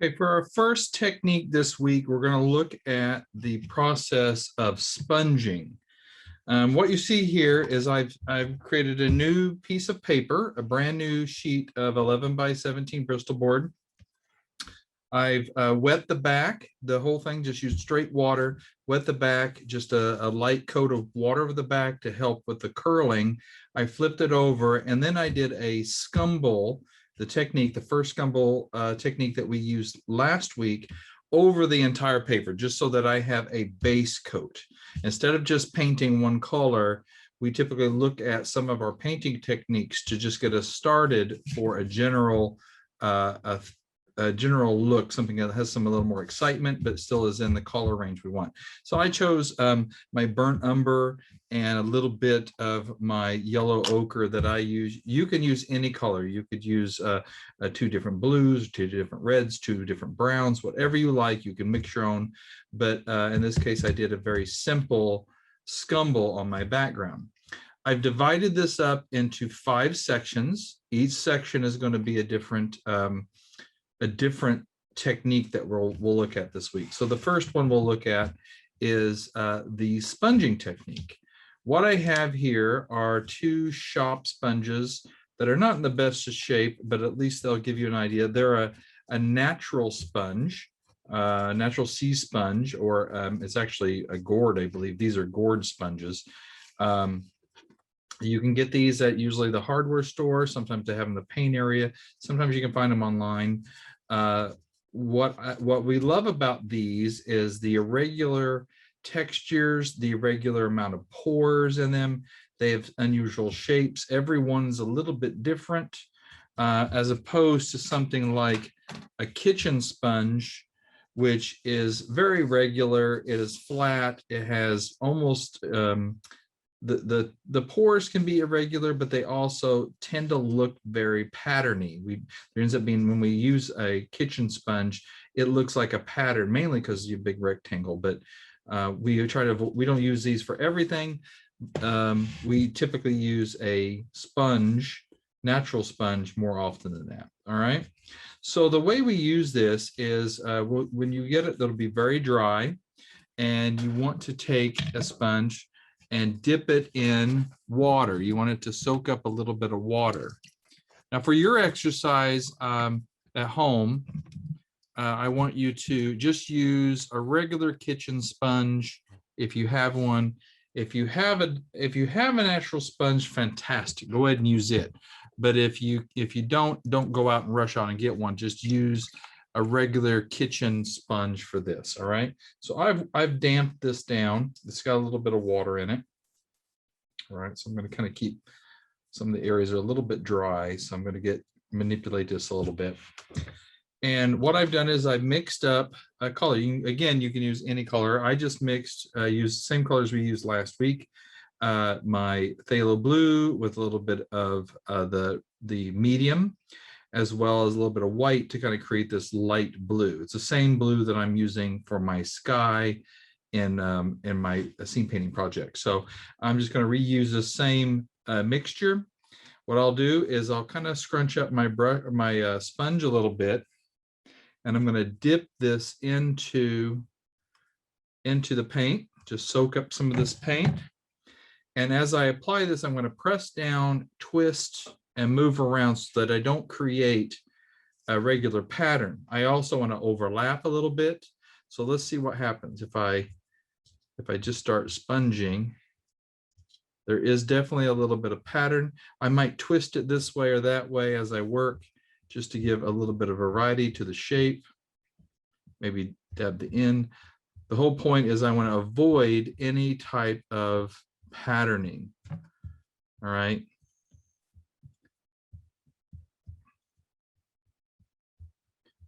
Okay, for our first technique this week, we're going to look at the process of sponging. What you see here is I've created a new piece of paper, a brand new sheet of 11 by 17 Bristol board. I've wet the back, the whole thing, just used straight water, wet the back, just a light coat of water over the back to help with the curling. I flipped it over and then I did a scumble, the technique, the first scumble technique that we used last week, over the entire paper, just so that I have a base coat. Instead of just painting one color, we typically look at some of our painting techniques to just get us started for a general look, something that has a little more excitement, but still is in the color range we want. So I chose my burnt umber and a little bit of my yellow ochre that I use. You can use any color. You could use 2 different blues, 2 different reds, 2 different browns, whatever you like. You can mix your own. But in this case, I did a very simple scumble on my background. I've divided this up into 5 sections. Each section is going to be a different technique that we'll look at this week. So the first one we'll look at is the sponging technique. What I have here are 2 shop sponges that are not in the best of shape, but at least they'll give you an idea. They're a natural sponge, natural sea sponge, or it's actually a gourd, I believe. These are gourd sponges. You can get these at usually the hardware store. Sometimes they have them in the paint area. Sometimes you can find them online. What we love about these is the irregular textures, the irregular amount of pores in them. They have unusual shapes. Every one's a little bit different, as opposed to something like a kitchen sponge, which is very regular. It is flat. It has almost the pores can be irregular, but they also tend to look very patterny. There ends up being, when we use a kitchen sponge, it looks like a pattern, mainly because you're a big rectangle. But we don't use these for everything. We typically use a sponge, natural sponge, more often than that. All right. So the way we use this is when you get it, it'll be very dry, and you want to take a sponge and dip it in water. You want it to soak up a little bit of water. Now for your exercise at home, I want you to just use a regular kitchen sponge if you have one. If you have a natural sponge, fantastic. Go ahead and use it. But if you don't go out and rush out and get one. Just use a regular kitchen sponge for this. All right. So I've damped this down. It's got a little bit of water in it. All right. So I'm going to kind of keep some of the areas are a little bit dry. So I'm going to manipulate this a little bit. And what I've done is I've mixed up a color. Again, you can use any color. I just used the same colors we used last week. My phthalo blue with a little bit of the medium, as well as a little bit of white to kind of create this light blue. It's the same blue that I'm using for my sky in my scene painting project. So I'm just going to reuse the same mixture. What I'll do is I'll kind of scrunch up my sponge a little bit, and I'm going to dip this into the paint, just soak up some of this paint. And as I apply this, I'm going to press down, twist, and move around so that I don't create a regular pattern. I also want to overlap a little bit. So let's see what happens if I just start sponging. There is definitely a little bit of pattern. I might twist it this way or that way as I work, just to give a little bit of variety to the shape. Maybe dab the end. The whole point is I want to avoid any type of patterning. All right.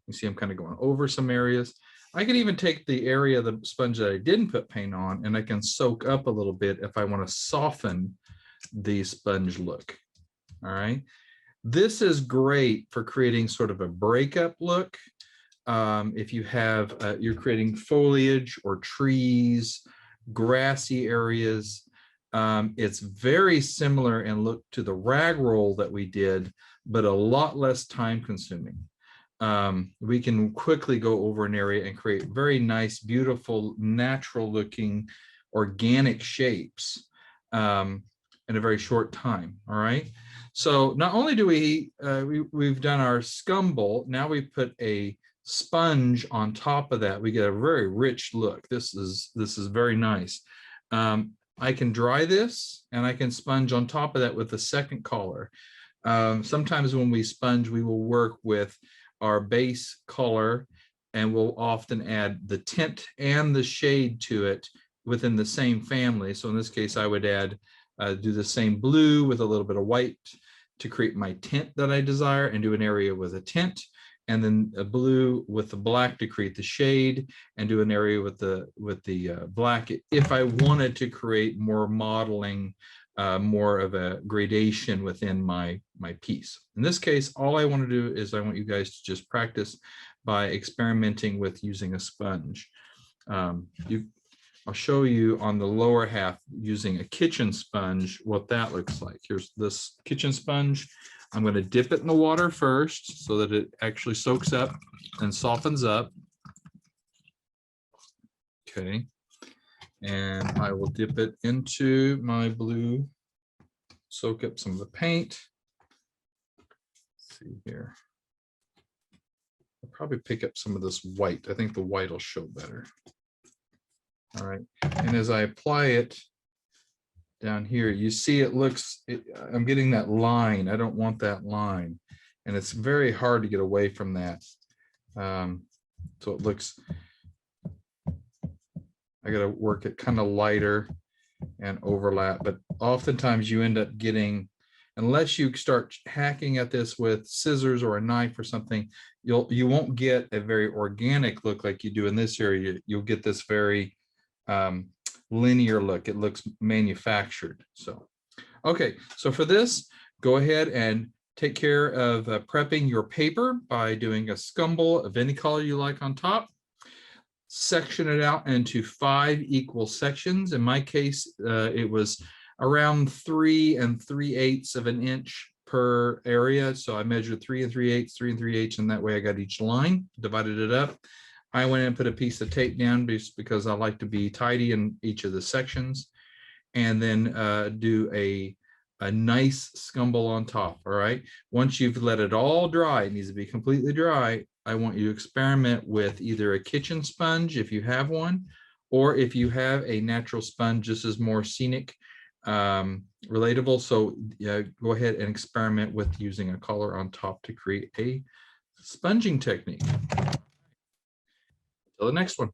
You see I'm kind of going over some areas. I can even take the area of the sponge that I didn't put paint on, and I can soak up a little bit if I want to soften the sponge look. All right. This is great for creating sort of a breakup look. If you have, you're creating foliage or trees, grassy areas. It's very similar in look to the rag roll that we did, but a lot less time consuming. we can quickly go over an area and create very nice, beautiful, natural looking organic shapes in a very short time. All right. So not only do we've done our scumble, now we put a sponge on top of that. We get a very rich look. This is very nice. I can dry this and I can sponge on top of that with the second color. Sometimes when we sponge, we will work with our base color, and we'll often add the tint and the shade to it within the same family. So in this case, I would add, do the same blue with a little bit of white to create my tint that I desire, and do an area with a tint, and then a blue with the black to create the shade, and do an area with the black if I wanted to create more modeling, more of a gradation within my piece. In this case, all I want to do is I want you guys to just practice by experimenting with using a sponge. I'll show you on the lower half using a kitchen sponge what that looks like. Here's this kitchen sponge. I'm going to dip it in the water first so that it actually soaks up and softens up. Okay. And I will dip it into my blue, soak up some of the paint. Let's see here. I'll probably pick up some of this white. I think the white will show better. All right. And as I apply it down here, you see it looks, I'm getting that line. I don't want that line. And it's very hard to get away from that. So it looks, I got to work it kind of lighter and overlap, but oftentimes you end up getting, unless you start hacking at this with scissors or a knife or something, you won't get a very organic look like you do in this area. You'll get this very linear look. It looks manufactured. So, okay, so for this, go ahead and take care of prepping your paper by doing a scumble of any color you like on top. Section it out into 5 equal sections. In my case, it was around 3 3/8 of an inch per area. So I measured 3 3/8, 3 3/8, and that way I got each line, divided it up. I went in and put a piece of tape down because I like to be tidy in each of the sections, and then do a nice scumble on top. All right. Once you've let it all dry, it needs to be completely dry. I want you to experiment with either a kitchen sponge if you have one, or if you have a natural sponge, this is more scenic, relatable. So go ahead and experiment with using a color on top to create a sponging technique. Till the next one.